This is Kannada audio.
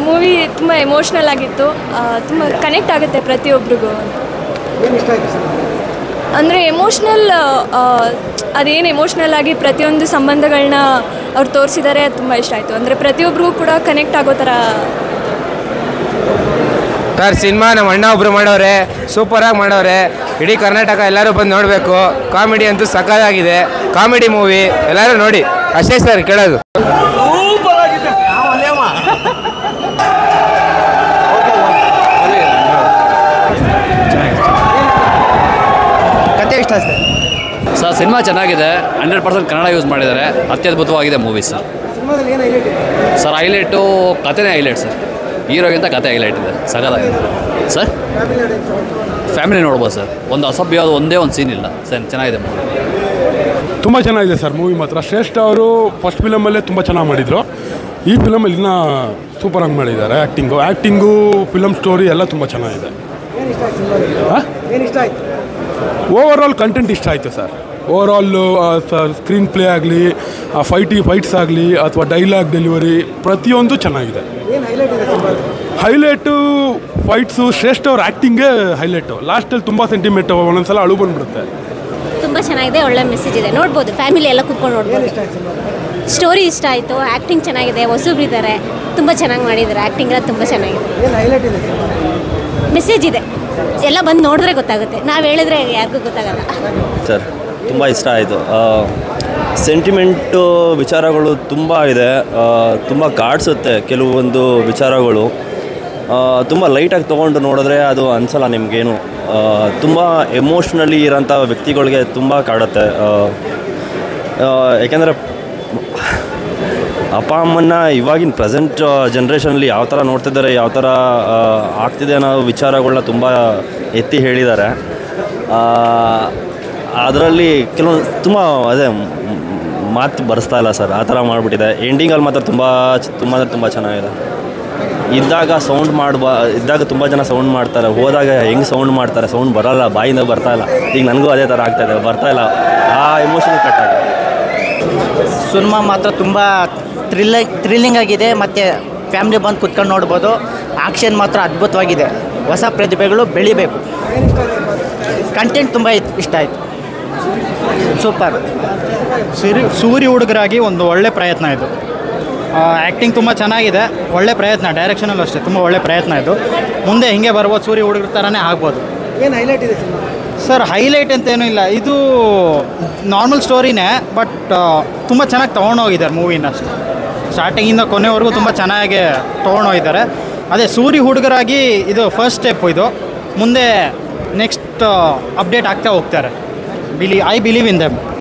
ಮೂವಿ ತುಂಬ ಎಮೋಷ್ನಲ್ ಆಗಿತ್ತು, ತುಂಬ ಕನೆಕ್ಟ್ ಆಗುತ್ತೆ ಪ್ರತಿಯೊಬ್ಬರಿಗೂ. ಅಂದರೆ ಎಮೋಷ್ನಲ್, ಅದೇನು ಎಮೋಷ್ನಲ್ ಆಗಿ ಪ್ರತಿಯೊಂದು ಸಂಬಂಧಗಳನ್ನ ಅವ್ರು ತೋರಿಸಿದ್ದಾರೆ, ಅದು ತುಂಬ ಇಷ್ಟ ಆಯಿತು. ಅಂದರೆ ಪ್ರತಿಯೊಬ್ಬರಿಗೂ ಕೂಡ ಕನೆಕ್ಟ್ ಆಗೋ ಥರ. ಸರ್ ಸಿನಿಮಾ ನಮ್ಮ ಅಣ್ಣ ಒಬ್ರು ಮಾಡೋರೆ, ಸೂಪರಾಗಿ ಮಾಡೋರೆ. ಇಡೀ ಕರ್ನಾಟಕ ಎಲ್ಲರೂ ಬಂದು ನೋಡಬೇಕು. ಕಾಮಿಡಿ ಅಂತೂ ಸಕ್ಕತ್ತಾಗಿದೆ, ಕಾಮಿಡಿ ಮೂವಿ, ಎಲ್ಲರೂ ನೋಡಿ ಅಷ್ಟೇ ಸರ್ ಕೇಳೋದು. ಕತೆ ಇಷ್ಟ ಅಷ್ಟೇ ಸರ್. ಸಿನಿಮಾ ಚೆನ್ನಾಗಿದೆ, 100% ಕನ್ನಡ ಯೂಸ್ ಮಾಡಿದ್ದಾರೆ. ಅತ್ಯದ್ಭುತವಾಗಿದೆ ಮೂವಿ ಸರ್. ಸರ್ ಹೈಲೈಟು ಕತೆನೇ ಹೈಲೈಟ್ ಸರ್, ಹೀರೋಗಿಂತ ಕತೆ ಹೈಲೈಟ್ ಇದೆ, ಸಗದಾಗಿದೆ ಸರ್. ಫ್ಯಾಮಿಲಿ ನೋಡ್ಬೋದು ಸರ್. ಒಂದು ಅಸಭ್ಯವಾದ ಒಂದೇ ಒಂದು ಸೀನ್ ಇಲ್ಲ ಸರ್, ಚೆನ್ನಾಗಿದೆ ಮೂವಿ, ತುಂಬ ಚೆನ್ನಾಗಿದೆ ಸರ್ ಮೂವಿ ಮಾತ್ರ. ಶ್ರೇಷ್ಠ ಅವರು ಫಸ್ಟ್ ಫಿಲಮಲ್ಲೇ ತುಂಬ ಚೆನ್ನಾಗಿ ಮಾಡಿದರು. ಈ ಫಿಲಮಲ್ಲಿ ಇನ್ನೂ ಸೂಪರಾಗಿ ಮಾಡಿದ್ದಾರೆ. ಆ್ಯಕ್ಟಿಂಗು ಫಿಲಮ್ ಸ್ಟೋರಿ ಎಲ್ಲ ತುಂಬ ಚೆನ್ನಾಗಿದೆ. ಓವರ್ ಆಲ್ ಕಂಟೆಂಟ್ ಇಷ್ಟ ಆಯಿತು sir. Over all screen play ಆಗಲಿ, ಫೈಟ್ಸ್ ಆಗಲಿ, ಅಥವಾ ಡೈಲಾಗ್ ಡೆಲಿವರಿ ಪ್ರತಿಯೊಂದು ಚೆನ್ನಾಗಿದೆ. ಹೈಲೈಟು ಫೈಟ್ಸು, ಶ್ರೇಷ್ಠ ಅವ್ರ ಆ್ಯಕ್ಟಿಂಗೇ ಹೈಲೈಟು. ಲಾಸ್ಟಲ್ಲಿ ತುಂಬ ಸೆಂಟಿಮೆಂಟು, ಒಂದೊಂದ್ಸಲ ಅಳು ಬಂದುಬಿಡುತ್ತೆ. ತುಂಬ ಚೆನ್ನಾಗಿದೆ, ಒಳ್ಳೆ ಮೆಸೇಜ್ ಇದೆ, ನೋಡ್ಬೋದು, ಫ್ಯಾಮಿಲಿ ಎಲ್ಲ ಕೂತ್ಕೊಂಡು ನೋಡ್ಬೋದು. ಸ್ಟೋರಿ ಇಷ್ಟ ಆಯಿತು, ಆ್ಯಕ್ಟಿಂಗ್ ಚೆನ್ನಾಗಿದೆ, ಹೊಸಬ್ರಿದ್ದಾರೆ, ತುಂಬ ಚೆನ್ನಾಗಿ ಮಾಡಿದ್ದಾರೆ. ಆ್ಯಕ್ಟಿಂಗ್ ಎಲ್ಲ ತುಂಬ ಚೆನ್ನಾಗಿದೆ, ಮೆಸೇಜ್ ಇದೆ, ಎಲ್ಲ ಬಂದು ನೋಡಿದ್ರೆ ಗೊತ್ತಾಗುತ್ತೆ, ನಾವು ಹೇಳಿದ್ರೆ ಯಾರಿಗೂ ಗೊತ್ತಾಗಲ್ಲ ಸರ್. ತುಂಬ ಇಷ್ಟ ಆಯಿತು. ಸೆಂಟಿಮೆಂಟು ವಿಚಾರಗಳು ತುಂಬ ಇದೆ, ತುಂಬ ಕಾಡಿಸುತ್ತೆ ಕೆಲವೊಂದು ವಿಚಾರಗಳು. ತುಂಬ ಲೈಟಾಗಿ ತೊಗೊಂಡು ನೋಡಿದ್ರೆ ಅದು ಅನಿಸಲ್ಲ ನಿಮಗೇನು. ತುಂಬ ಎಮೋಷ್ನಲಿ ಇರೋಂಥ ವ್ಯಕ್ತಿಗಳಿಗೆ ತುಂಬ ಕಾಡುತ್ತೆ. ಯಾಕೆಂದರೆ ಅಪ್ಪ ಅಮ್ಮನ್ನ ಇವಾಗಿನ ಪ್ರೆಸೆಂಟ್ ಜನ್ರೇಷನಲ್ಲಿ ಯಾವ ಥರ ನೋಡ್ತಿದ್ದಾರೆ, ಯಾವ ಥರ ಆಗ್ತಿದೆ ಅನ್ನೋ ವಿಚಾರಗಳನ್ನ ತುಂಬ ಎತ್ತಿ ಹೇಳಿದ್ದಾರೆ. ಅದರಲ್ಲಿ ಕೆಲವೊಂದು ತುಂಬ ಅದೇ ಮಾತು ಬರೆಸ್ತಾ ಇಲ್ಲ ಸರ್, ಆ ಥರ ಮಾಡಿಬಿಟ್ಟಿದೆ. ಎಂಡಿಂಗಲ್ಲಿ ಮಾತ್ರ ತುಂಬ ಚೆನ್ನಾಗಿದೆ. ಇದ್ದಾಗ ಇದ್ದಾಗ ತುಂಬ ಜನ ಸೌಂಡ್ ಮಾಡ್ತಾರೆ, ಹೋದಾಗ ಹೆಂಗೆ ಸೌಂಡ್ ಮಾಡ್ತಾರೆ, ಸೌಂಡ್ ಬರೋಲ್ಲ, ಬಾಯಿಂದ ಬರ್ತಾಯಿಲ್ಲ. ಈಗ ನನಗೂ ಅದೇ ಥರ ಆಗ್ತಾಯಿದೆ, ಬರ್ತಾಯಿಲ್ಲ, ಆ ಎಮೋಷನ್ ಕಟ್ ಆಗಿದೆ. ಸಿನಿಮಾ ಮಾತ್ರ ತುಂಬ ಥ್ರಿಲ್ಲಿಂಗ್ ಆಗಿದೆ, ಮತ್ತು ಫ್ಯಾಮಿಲಿ ಬಂದು ಕುತ್ಕೊಂಡು ನೋಡ್ಬೋದು. ಆಕ್ಷನ್ ಮಾತ್ರ ಅದ್ಭುತವಾಗಿದೆ. ಹೊಸ ಪ್ರತಿಭೆಗಳು ಬೆಳಿಬೇಕು. ಕಂಟೆಂಟ್ ತುಂಬ ಇಷ್ಟ ಆಯಿತು, ಸೂಪರ್. ಸೂರಿ ಹುಡುಗರಾಗಿ ಒಂದು ಒಳ್ಳೆ ಪ್ರಯತ್ನ ಇದು. ಆ್ಯಕ್ಟಿಂಗ್ ತುಂಬ ಚೆನ್ನಾಗಿದೆ, ಒಳ್ಳೆ ಪ್ರಯತ್ನ. ಡೈರೆಕ್ಷನಲ್ಲೂ ಅಷ್ಟೇ ತುಂಬ ಒಳ್ಳೆ ಪ್ರಯತ್ನ ಇದು. ಮುಂದೆ ಹಿಂಗೆ ಬರ್ಬೋದು, ಸೂರಿ ಹುಡುಗರ ಥರನೇ ಆಗ್ಬೋದು. ಏನು ಹೈಲೈಟ್ ಇದೆ ಸರ್? ಹೈಲೈಟ್ ಅಂತೇನೂ ಇಲ್ಲ, ಇದು ನಾರ್ಮಲ್ ಸ್ಟೋರಿನೇ, ಬಟ್ ತುಂಬ ಚೆನ್ನಾಗಿ ತೊಗೊಂಡೋಗಿದ್ದಾರೆ ಮೂವಿನ. ಸ್ಟಾರ್ಟಿಂಗಿಂದ ಕೊನೆವರೆಗೂ ತುಂಬ ಚೆನ್ನಾಗಿ ತೊಗೊಂಡೋಗಿದ್ದಾರೆ. ಅದೇ ಸೂರಿ ಹುಡುಗರಾಗಿ ಇದು ಫಸ್ಟ್ ಸ್ಟೆಪ್. ಇದು ಮುಂದೆ ನೆಕ್ಸ್ಟ್ ಅಪ್ಡೇಟ್ ಆಗ್ತಾ ಹೋಗ್ತಾರೆ. I believe in them.